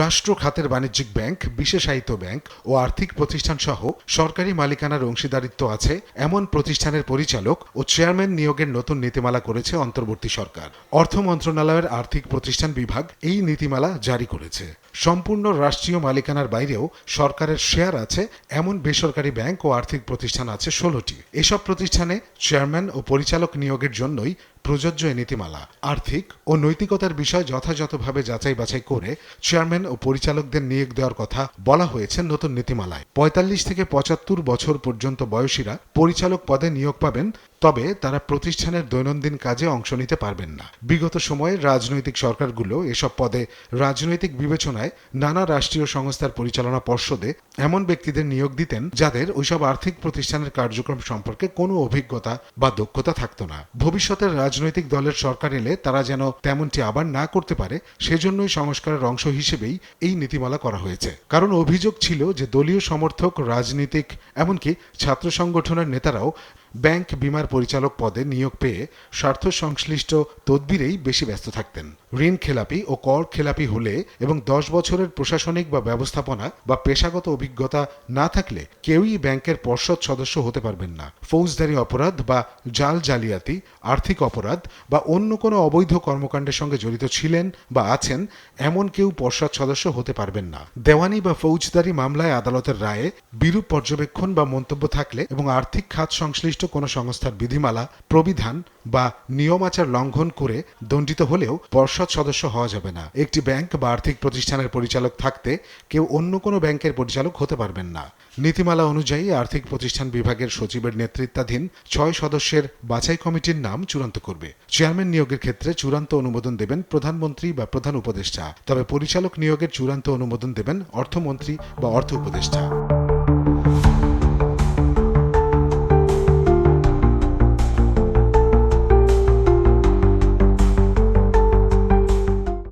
রাষ্ট্র খাতের বাণিজ্যিক ব্যাংক, বিশেষায়িত ব্যাংক ও আর্থিক প্রতিষ্ঠান সহ সরকারি মালিকানার অংশীদারিত্ব আছে এমন প্রতিষ্ঠানের পরিচালক ও চেয়ারম্যান নিয়োগের নতুন নীতিমালা করেছে অন্তর্বর্তী সরকার। অর্থ মন্ত্রণালয়ের আর্থিক প্রতিষ্ঠান বিভাগ এই নীতিমালা জারি করেছে। সম্পূর্ণ রাষ্ট্রীয় মালিকানার বাইরেও সরকারের শেয়ার আছে এমন বেসরকারি ব্যাংক ও আর্থিক প্রতিষ্ঠান আছে 16টি। এসব প্রতিষ্ঠানে চেয়ারম্যান ও পরিচালক নিয়োগের জন্যই প্রযোজ্য এই নীতিমালা। আর্থিক ও নৈতিকতার বিষয় যথাযথভাবে যাচাই বাছাই করে চেয়ারম্যান ও পরিচালকদের নিয়োগ দেওয়ার কথা বলা হয়েছে নতুন নীতিমালায়। ৪৫ থেকে ৭৫ বছর পর্যন্ত বয়সীরা পরিচালক পদে নিয়োগ পাবেন, তবে তারা প্রতিষ্ঠানের দৈনন্দিন কাজে অংশ নিতে পারবেন না। বিগত সময়ে রাজনৈতিক সরকারগুলো এসব পদে রাজনৈতিক বিবেচনায় নানা রাষ্ট্রীয় সংস্থার পরিচালনা পর্ষদে এমন ব্যক্তিদের নিয়োগ দিতেন যাদের ওইসব আর্থিক প্রতিষ্ঠানের কার্যক্রম সম্পর্কে কোনো অভিজ্ঞতা বা দক্ষতা থাকতো না। ভবিষ্যতের রাজনৈতিক দলের সরকার এলে তারা যেন তেমনটি আবার না করতে পারে, সেজন্যই সংস্কারের অংশ হিসেবেই এই নীতিমালা করা হয়েছে। কারণ অভিযোগ ছিল যে দলীয় সমর্থক, রাজনীতিক, এমনকি ছাত্র সংগঠনের নেতারাও ব্যাংক বিমার পরিচালক পদে নিয়োগ পেয়ে স্বার্থ সংশ্লিষ্ট তদবিরেই বেশি ব্যস্ত থাকতেন। ঋণ খেলাপি ও কর খেলাপি হলে এবং 10 বছরের প্রশাসনিক বা ব্যবস্থাপনা বা পেশাগত অভিজ্ঞতা না থাকলে কেউই ব্যাংকের পর্ষদ সদস্য হতে পারবেন না। ফৌজদারি অপরাধ বা জাল জালিয়াতি, আর্থিক অপরাধ বা অন্য কোনো অবৈধ কর্মকাণ্ডের সঙ্গে জড়িত ছিলেন বা আছেন এমন কেউ পর্ষদ সদস্য হতে পারবেন না। দেওয়ানি বা ফৌজদারি মামলায় আদালতের রায়ে বিরূপ পর্যবেক্ষণ বা মন্তব্য থাকলে এবং আর্থিক খাত সংশ্লিষ্ট কোনো সংস্থার বিধিমালা, প্রবিধান বা নিয়মাচার লঙ্ঘন করে দণ্ডিত হলেও পর্ষদ সদস্য হওয়া যাবে না। একটি ব্যাংক বা আর্থিক প্রতিষ্ঠানের পরিচালক থাকতে কেউ অন্য কোনো ব্যাংকের পরিচালক হতে পারবেন না। নীতিমালা অনুযায়ী আর্থিক প্রতিষ্ঠান বিভাগের সচিবের নেতৃত্বাধীন 6 সদস্যের বাছাই কমিটির নাম চূড়ান্ত করবে। চেয়ারম্যান নিয়োগের ক্ষেত্রে চূড়ান্ত অনুমোদন দেবেন প্রধানমন্ত্রী বা প্রধান উপদেষ্টা, তবে পরিচালক নিয়োগের চূড়ান্ত অনুমোদন দেবেন অর্থমন্ত্রী বা অর্থ উপদেষ্টা।